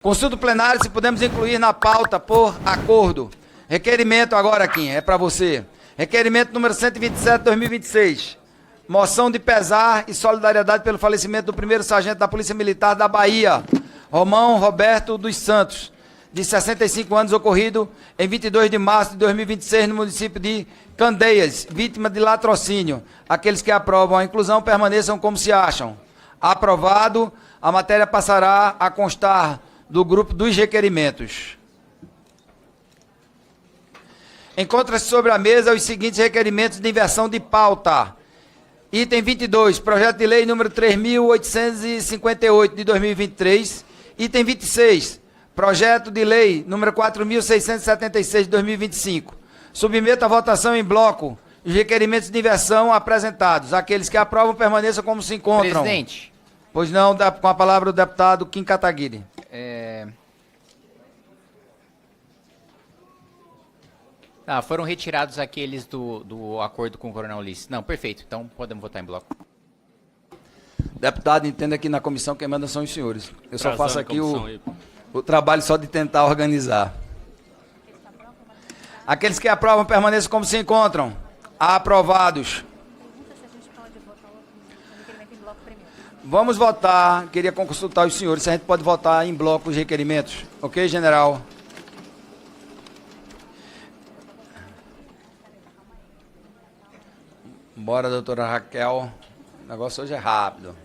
Consulta plenária, se podemos incluir na pauta por acordo. Requerimento agora, Kim, é para você. Requerimento número 127/2026. Moção de pesar e solidariedade pelo falecimento do primeiro sargento da Polícia Militar da Bahia, Romão Roberto dos Santos, de 65 anos, ocorrido em 22 de março de 2026 no município de Candeias, vítima de latrocínio. Aqueles que aprovam a inclusão permaneçam como se acham. Aprovado, a matéria passará a constar do grupo dos requerimentos. Encontra-se sobre a mesa os seguintes requerimentos de inversão de pauta. Item 22, projeto de lei número 3.858 de 2023. Item 26, projeto de lei número 4.676 de 2025. Submeto à votação em bloco os requerimentos de inversão apresentados. Aqueles que aprovam permaneçam como se encontram. Presidente. Pois não, com a palavra o deputado Kim Kataguiri. Foram retirados aqueles do acordo com o Coronel Ulisses. Não, perfeito. Então podemos votar em bloco. Deputado, entenda que na comissão quem manda são os senhores. Eu só faço aqui o trabalho só de tentar organizar. Aqueles que aprovam permaneçam como se encontram. Aprovados. Vamos votar. Queria consultar os senhores se a gente pode votar em bloco os requerimentos. Ok, general? Bora, doutora Raquel. O negócio hoje é rápido.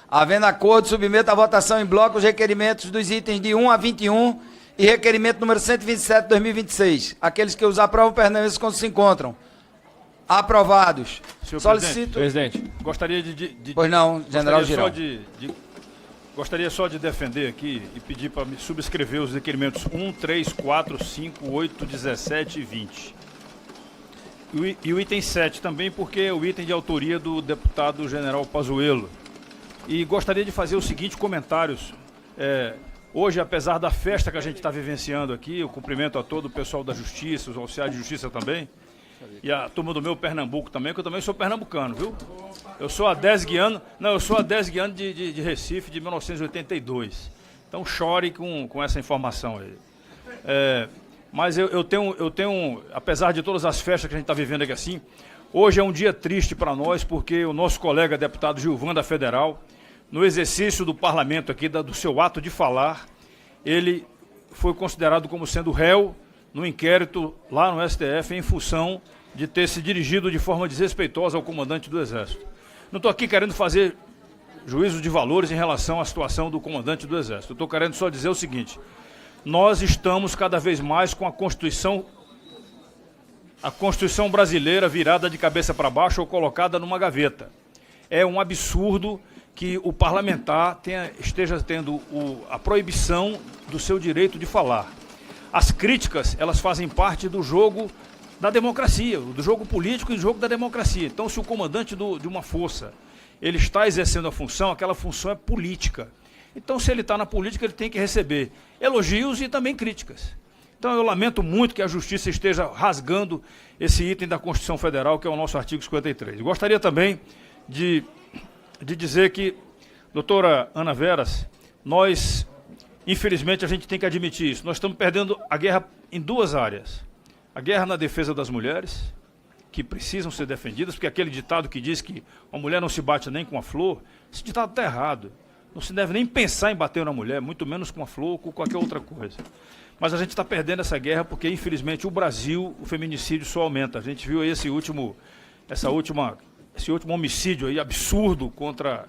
Havendo acordo, submeto à votação em bloco os requerimentos dos itens de 1 a 21 e requerimento número 127 de 2026. Aqueles que os aprovam permaneçam como se encontram. Aprovados. Senhor Solicito... Presidente, gostaria de... Pois não, general Girão. Gostaria só de defender aqui e pedir para me subscrever os requerimentos 1, 3, 4, 5, 8, 17 e 20. E o item 7 também, porque é o item de autoria do deputado general Pazuello. E gostaria de fazer os seguintes comentários. Hoje, apesar da festa que a gente está vivenciando aqui, eu cumprimento a todo o pessoal da Justiça, os auxiliares de Justiça também, e a turma do meu Pernambuco também, que eu também sou pernambucano, viu? Eu sou a 10 guiano de Recife, de 1982. Então chore com essa informação aí. Mas eu tenho, apesar de todas as festas que a gente está vivendo aqui assim, hoje é um dia triste para nós, porque o nosso colega deputado Gilvan da Federal, no exercício do parlamento aqui, do seu ato de falar, ele foi considerado como sendo réu no inquérito lá no STF em função de ter se dirigido de forma desrespeitosa ao comandante do Exército. Não estou aqui querendo fazer juízo de valores em relação à situação do comandante do Exército. Estou querendo só dizer o seguinte: nós estamos cada vez mais com a Constituição brasileira virada de cabeça para baixo ou colocada numa gaveta. É um absurdo que o parlamentar esteja tendo a proibição do seu direito de falar. As críticas, elas fazem parte do jogo da democracia, do jogo político e do jogo da democracia. Então, se o comandante de uma força, ele está exercendo a função, aquela função é política. Então, se ele está na política, ele tem que receber elogios e também críticas. Então, eu lamento muito que a Justiça esteja rasgando esse item da Constituição Federal, que é o nosso artigo 53. Gostaria também de dizer que, doutora Ana Veras, nós, infelizmente, a gente tem que admitir isso. Nós estamos perdendo a guerra em duas áreas. A guerra na defesa das mulheres, que precisam ser defendidas, porque aquele ditado que diz que a mulher não se bate nem com a flor, esse ditado está errado. Não se deve nem pensar em bater na mulher, muito menos com a flor ou com qualquer outra coisa. Mas a gente está perdendo essa guerra porque, infelizmente, o Brasil, o feminicídio só aumenta. A gente viu aí esse último homicídio aí absurdo contra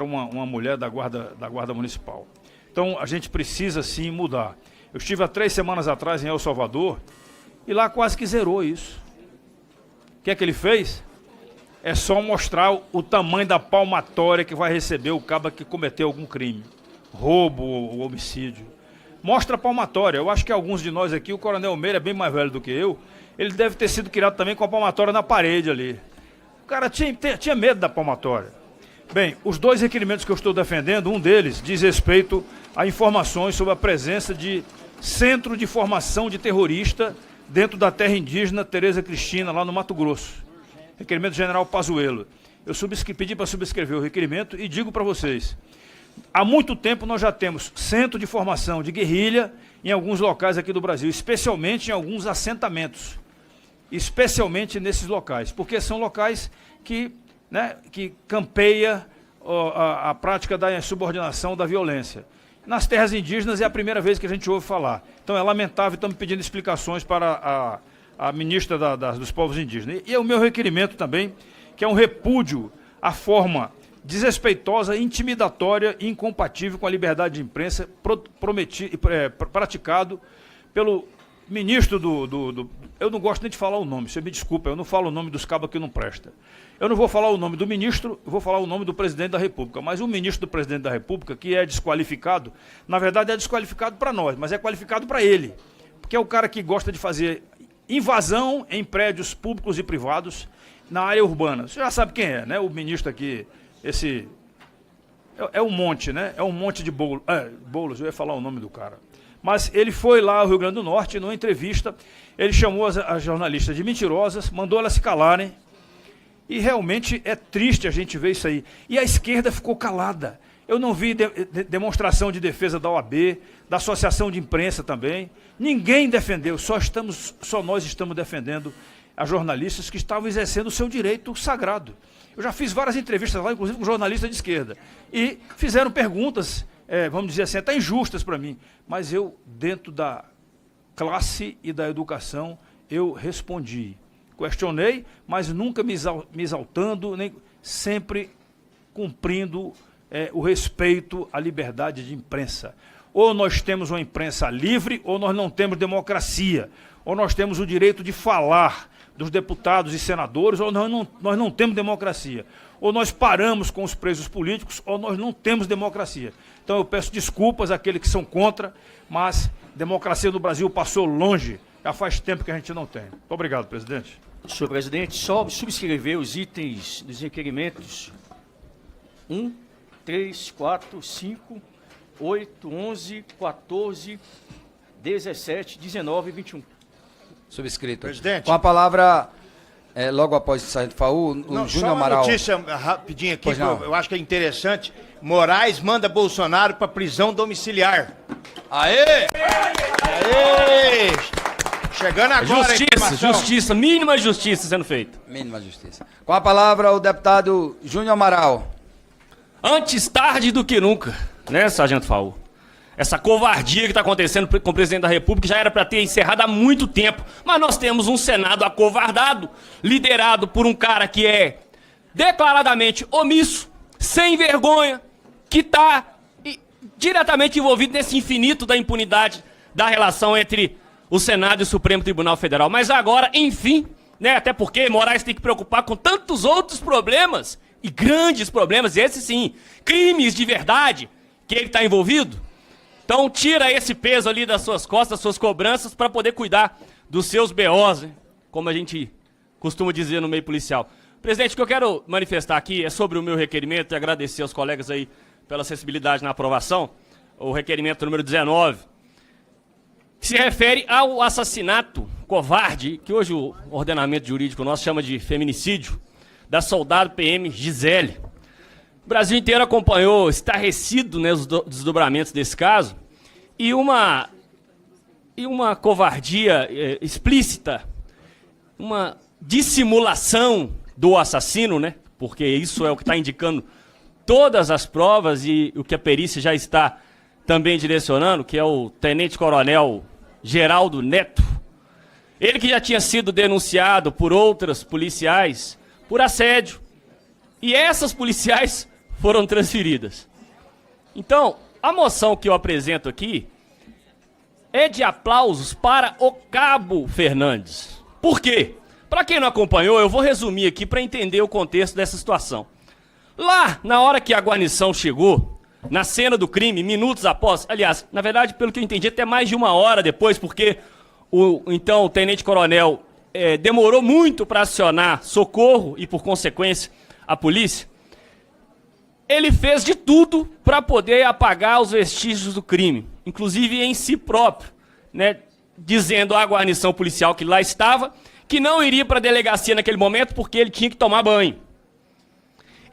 uma mulher da guarda municipal. Então, a gente precisa, sim, mudar. Eu estive há 3 semanas atrás em El Salvador e lá quase que zerou isso. O que é que ele fez? É só mostrar o tamanho da palmatória que vai receber o cabo que cometeu algum crime. Roubo ou homicídio. Mostra a palmatória. Eu acho que alguns de nós aqui, o Coronel Meira é bem mais velho do que eu, ele deve ter sido criado também com a palmatória na parede ali. O cara tinha medo da palmatória. Bem, os 2 requerimentos que eu estou defendendo, um deles diz respeito a informações sobre a presença de centro de formação de terrorista dentro da terra indígena Tereza Cristina, lá no Mato Grosso. Requerimento do general Pazuello. Eu pedi para subscrever o requerimento e digo para vocês, Há muito tempo nós já temos centro de formação de guerrilha em alguns locais aqui do Brasil, especialmente em alguns assentamentos, especialmente nesses locais, porque são locais que, né, que campeia a prática da subordinação, da violência. Nas terras indígenas é a primeira vez que a gente ouve falar. Então é lamentável, estamos pedindo explicações para a ministra dos povos indígenas. E é o meu requerimento também, que é um repúdio à forma desrespeitosa, intimidatória e incompatível com a liberdade de imprensa praticado pelo ministro eu não gosto nem de falar o nome, você me desculpa, eu não falo o nome dos cabos que não presta. Eu não vou falar o nome do ministro, eu vou falar o nome do presidente da República, mas o ministro do presidente da República, que é desqualificado, na verdade é desqualificado para nós, mas é qualificado para ele, porque é o cara que gosta de fazer invasão em prédios públicos e privados na área urbana. Você já sabe quem é, né? O ministro aqui, esse... É um monte, né? É um monte de Boulos, eu ia falar o nome do cara. Mas ele foi lá ao Rio Grande do Norte, numa entrevista, ele chamou as jornalistas de mentirosas, mandou elas se calarem, e realmente é triste a gente ver isso aí. E a esquerda ficou calada. Eu não vi demonstração de defesa da OAB, da Associação de Imprensa também. Ninguém defendeu, só nós estamos defendendo as jornalistas que estavam exercendo o seu direito sagrado. Eu já fiz várias entrevistas lá, inclusive com jornalistas de esquerda, e fizeram perguntas, vamos dizer assim, até injustas para mim. Mas eu, dentro da classe e da educação, eu respondi. Questionei, mas nunca me exaltando, nem sempre cumprindo o respeito à liberdade de imprensa. Ou nós temos uma imprensa livre, ou nós não temos democracia. Ou nós temos o direito de falar dos deputados e senadores, ou nós não temos democracia. Ou nós paramos com os presos políticos, ou nós não temos democracia. Então eu peço desculpas àqueles que são contra, mas democracia no Brasil passou longe. Já faz tempo que a gente não tem. Muito obrigado, presidente. Senhor presidente, só subscrever os itens dos requerimentos 1, 3, 4, 5, 8, 11, 14, 17, 19 e 21. Subscrito. Presidente. Com a palavra, logo após o Sargento Faú, o Júnior Amaral. Só uma notícia rapidinho aqui, que eu acho que é interessante. Moraes manda Bolsonaro para prisão domiciliar. Aê! Aê! Chegando agora Justiça, mínima justiça sendo feita. Mínima justiça. Com a palavra, o deputado Júnior Amaral. Antes tarde do que nunca, né, Sargento Faú? Essa covardia que está acontecendo com o presidente da República já era para ter encerrado há muito tempo. Mas nós temos um Senado acovardado, liderado por um cara que é declaradamente omisso, sem vergonha, que está diretamente envolvido nesse infinito da impunidade da relação entre o Senado e o Supremo Tribunal Federal. Mas agora, enfim, né, até porque Moraes tem que preocupar com tantos outros problemas, e grandes problemas, e esses sim, crimes de verdade, que ele está envolvido. Então tira esse peso ali das suas costas, das suas cobranças, para poder cuidar dos seus BOs, né? Como a gente costuma dizer no meio policial. Presidente, o que eu quero manifestar aqui é sobre o meu requerimento e agradecer aos colegas aí pela sensibilidade na aprovação. O requerimento número 19, que se refere ao assassinato covarde, que hoje o ordenamento jurídico nosso chama de feminicídio, da soldado PM Gisele. O Brasil inteiro acompanhou, estarrecido, né, os desdobramentos desse caso, e uma covardia explícita, uma dissimulação do assassino, né, porque isso é o que está indicando todas as provas e o que a perícia já está também direcionando, que é o tenente-coronel Geraldo Neto. Ele que já tinha sido denunciado por outras policiais por assédio, e essas policiais foram transferidas. Então, a moção que eu apresento aqui é de aplausos para o Cabo Fernandes. Por quê? Para quem não acompanhou, eu vou resumir aqui para entender o contexto dessa situação. Lá, na hora que a guarnição chegou, na cena do crime, minutos após, aliás, na verdade, pelo que eu entendi, até mais de 1 hora depois, porque o tenente-coronel demorou muito para acionar socorro e, por consequência, a polícia. Ele fez de tudo para poder apagar os vestígios do crime, inclusive em si próprio, né, dizendo à guarnição policial que lá estava que não iria para a delegacia naquele momento porque ele tinha que tomar banho.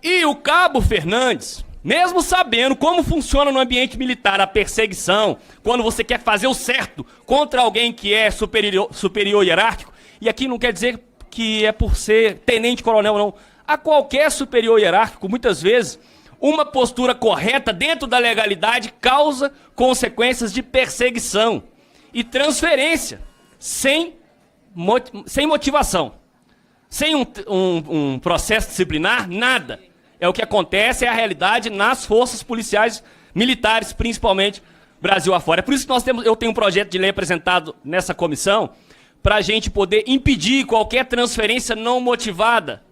E o Cabo Fernandes, mesmo sabendo como funciona no ambiente militar a perseguição, quando você quer fazer o certo contra alguém que é superior hierárquico, e aqui não quer dizer que é por ser tenente-coronel, não. A qualquer superior hierárquico, muitas vezes, uma postura correta dentro da legalidade causa consequências de perseguição e transferência, sem motivação. Sem um processo disciplinar, nada. É o que acontece, é a realidade nas forças policiais militares, principalmente Brasil afora. É por isso que eu tenho um projeto de lei apresentado nessa comissão, para a gente poder impedir qualquer transferência não motivada,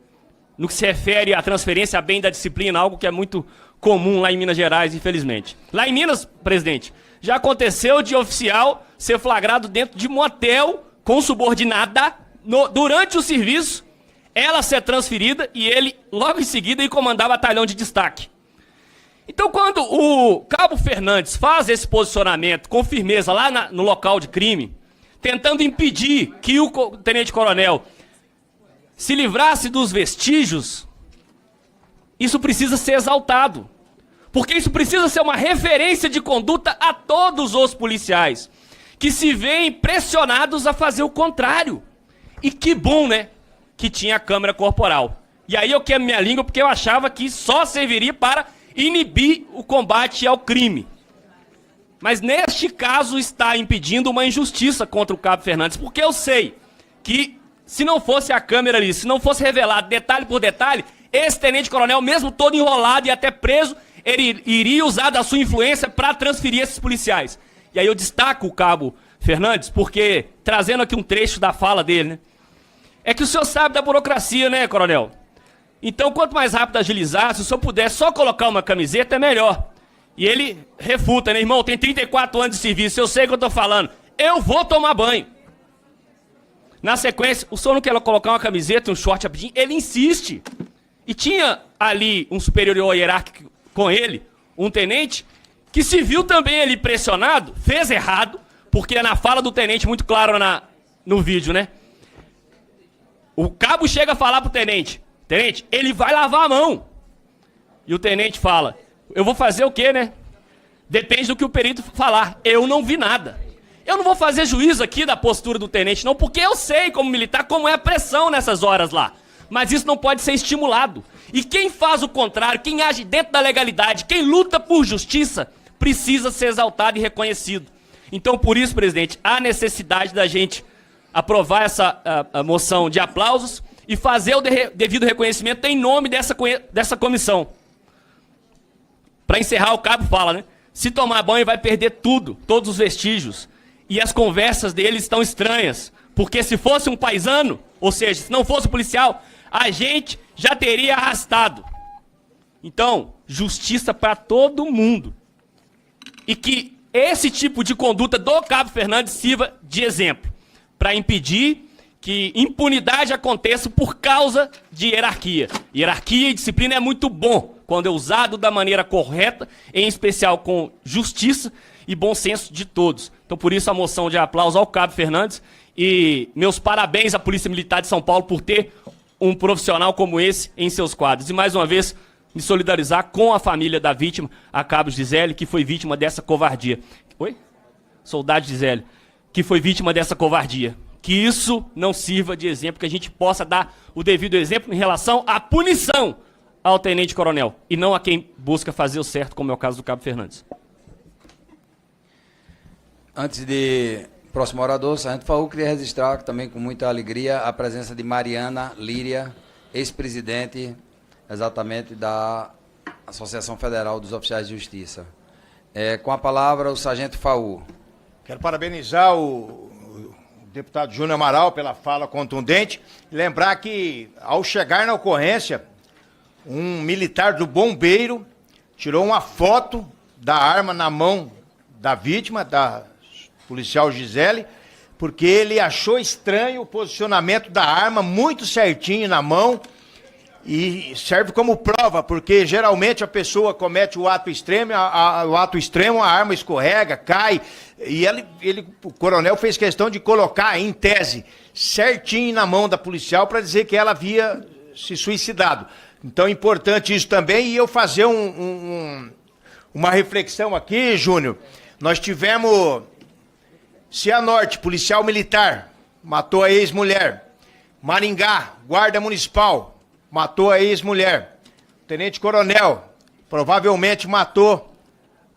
no que se refere à transferência a bem da disciplina, algo que é muito comum lá em Minas Gerais, infelizmente. Lá em Minas, presidente, já aconteceu de oficial ser flagrado dentro de motel com subordinada durante o serviço, ela ser transferida e ele, logo em seguida, ir comandar batalhão de destaque. Então, quando o Cabo Fernandes faz esse posicionamento com firmeza lá no local de crime, tentando impedir que o tenente-coronel se livrasse dos vestígios, isso precisa ser exaltado. Porque isso precisa ser uma referência de conduta a todos os policiais, que se veem pressionados a fazer o contrário. E que bom, né, que tinha a câmera corporal. E aí eu queimo minha língua porque eu achava que só serviria para inibir o combate ao crime. Mas neste caso está impedindo uma injustiça contra o Cabo Fernandes, porque eu sei que se não fosse a câmera ali, se não fosse revelado detalhe por detalhe, esse tenente-coronel, mesmo todo enrolado e até preso, ele iria usar da sua influência para transferir esses policiais. E aí eu destaco o Cabo Fernandes, porque, trazendo aqui um trecho da fala dele, né? É que o senhor sabe da burocracia, né, coronel? Então, quanto mais rápido agilizar, se o senhor puder só colocar uma camiseta, é melhor. E ele refuta, né, irmão? Tem 34 anos de serviço, eu sei o que eu tô falando. Eu vou tomar banho. Na sequência, o senhor não quer colocar uma camiseta e um short rapidinho? Ele insiste. E tinha ali um superior hierárquico com ele, um tenente, que se viu também ali pressionado, fez errado, porque na fala do tenente, muito claro no vídeo, né? O cabo chega a falar pro tenente, tenente, ele vai lavar a mão. E o tenente fala, eu vou fazer o quê, né? Depende do que o perito falar. Eu não vi nada. Eu não vou fazer juízo aqui da postura do tenente, não, porque eu sei, como militar, como é a pressão nessas horas lá. Mas isso não pode ser estimulado. E quem faz o contrário, quem age dentro da legalidade, quem luta por justiça, precisa ser exaltado e reconhecido. Então, por isso, presidente, há necessidade da gente aprovar essa a moção de aplausos e fazer o devido reconhecimento em nome dessa comissão. Para encerrar, o cabo fala, né? Se tomar banho vai perder tudo, todos os vestígios. E as conversas dele estão estranhas. Porque se fosse um paisano, ou seja, se não fosse policial, a gente já teria arrastado. Então, justiça para todo mundo. E que esse tipo de conduta do Cabo Fernandes sirva de exemplo para impedir que impunidade aconteça por causa de hierarquia. Hierarquia e disciplina é muito bom quando é usado da maneira correta, em especial com justiça e bom senso de todos. Então, por isso, a moção de aplauso ao Cabo Fernandes e meus parabéns à Polícia Militar de São Paulo por ter um profissional como esse em seus quadros. E, mais uma vez, me solidarizar com a família da vítima, a Cabo Gisele, que foi vítima dessa covardia. Oi? Soldado Gisele, que foi vítima dessa covardia. Que isso não sirva de exemplo, que a gente possa dar o devido exemplo em relação à punição ao tenente-coronel, e não a quem busca fazer o certo, como é o caso do Cabo Fernandes. Antes de próximo orador, Sargento Faú, queria registrar também com muita alegria a presença de Mariana Líria, ex-presidente exatamente da Associação Federal dos Oficiais de Justiça. Com a palavra, o Sargento Faú. Quero parabenizar o deputado Júnior Amaral pela fala contundente e lembrar que, ao chegar na ocorrência, um militar do bombeiro tirou uma foto da arma na mão da vítima, da policial Gisele, porque ele achou estranho o posicionamento da arma, muito certinho na mão, e serve como prova, porque geralmente a pessoa comete o ato extremo, a arma escorrega, cai, e o coronel fez questão de colocar, em tese, certinho na mão da policial para dizer que ela havia se suicidado. Então é importante isso também. E eu fazer uma reflexão aqui, Júnior. Nós tivemos Cianorte, policial militar, matou a ex-mulher. Maringá, guarda municipal, matou a ex-mulher. Tenente-coronel, provavelmente matou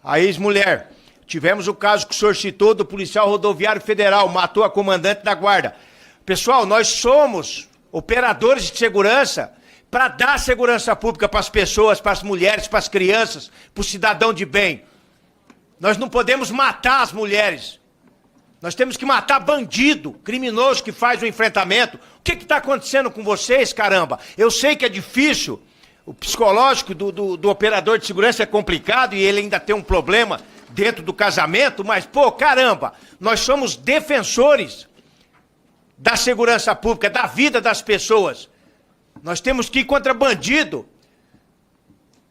a ex-mulher. Tivemos o caso que o senhor citou do policial rodoviário federal, matou a comandante da guarda. Pessoal, nós somos operadores de segurança para dar segurança pública para as pessoas, para as mulheres, para as crianças, para o cidadão de bem. Nós não podemos matar as mulheres. Nós temos que matar bandido, criminoso que faz o enfrentamento. O que está acontecendo com vocês, caramba? Eu sei que é difícil, o psicológico do operador de segurança é complicado e ele ainda tem um problema dentro do casamento, mas, pô, caramba, nós somos defensores da segurança pública, da vida das pessoas. Nós temos que ir contra bandido.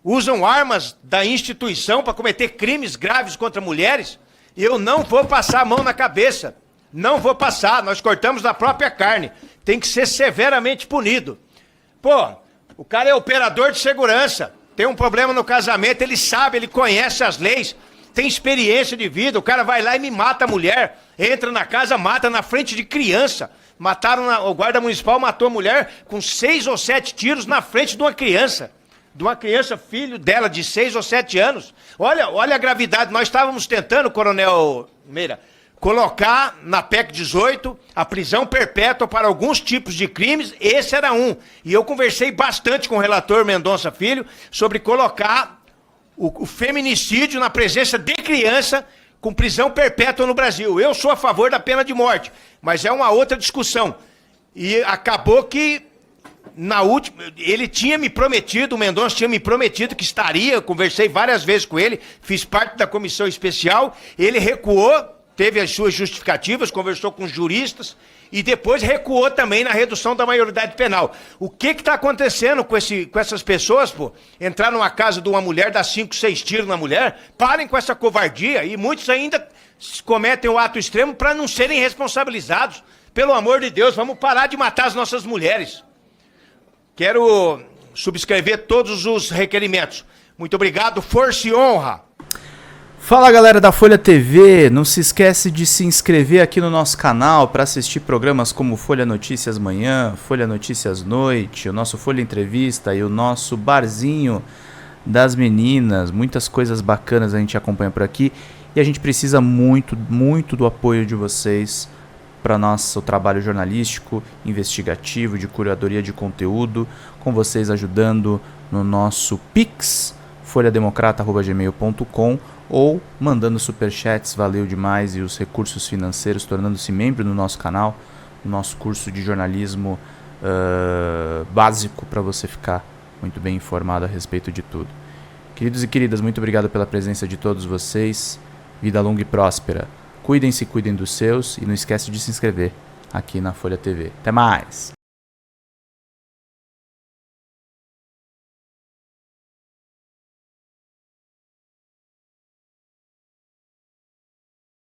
Usam armas da instituição para cometer crimes graves contra mulheres. Eu não vou passar a mão na cabeça. Não vou passar. Nós cortamos da própria carne. Tem que ser severamente punido. Pô, o cara é operador de segurança. Tem um problema no casamento, ele sabe, ele conhece as leis, tem experiência de vida. O cara vai lá e me mata a mulher. Entra na casa, mata na frente de criança. O guarda municipal matou a mulher com 6 ou 7 tiros na frente de uma criança. De uma criança, filho dela, de 6 ou 7 anos. Olha a gravidade. Nós estávamos tentando, Coronel Meira, colocar na PEC 18 a prisão perpétua para alguns tipos de crimes. Esse era um. E eu conversei bastante com o relator Mendonça Filho sobre colocar o feminicídio na presença de criança com prisão perpétua no Brasil. Eu sou a favor da pena de morte, mas é uma outra discussão. E acabou que na última, ele tinha me prometido, o Mendonça tinha me prometido que estaria, conversei várias vezes com ele, fiz parte da comissão especial, ele recuou, teve as suas justificativas, conversou com os juristas e depois recuou também na redução da maioridade penal. O que está acontecendo com essas pessoas, pô? Entrar numa casa de uma mulher, dar 5, 6 tiros na mulher, parem com essa covardia, e muitos ainda cometem o ato extremo para não serem responsabilizados. Pelo amor de Deus, vamos parar de matar as nossas mulheres. Quero subscrever todos os requerimentos. Muito obrigado, força e honra. Fala, galera da Folha TV, não se esquece de se inscrever aqui no nosso canal para assistir programas como Folha Notícias Manhã, Folha Notícias Noite, o nosso Folha Entrevista e o nosso Barzinho das Meninas. Muitas coisas bacanas a gente acompanha por aqui e a gente precisa muito, muito do apoio de vocês para nosso trabalho jornalístico, investigativo, de curadoria de conteúdo, com vocês ajudando no nosso Pix, folhademocrata@gmail.com, ou mandando superchats, valeu demais, e os recursos financeiros, tornando-se membro do nosso canal, no nosso curso de jornalismo básico, para você ficar muito bem informado a respeito de tudo. Queridos e queridas, muito obrigado pela presença de todos vocês, vida longa e próspera. Cuidem-se, cuidem dos seus e não esquece de se inscrever aqui na Folha TV. Até mais!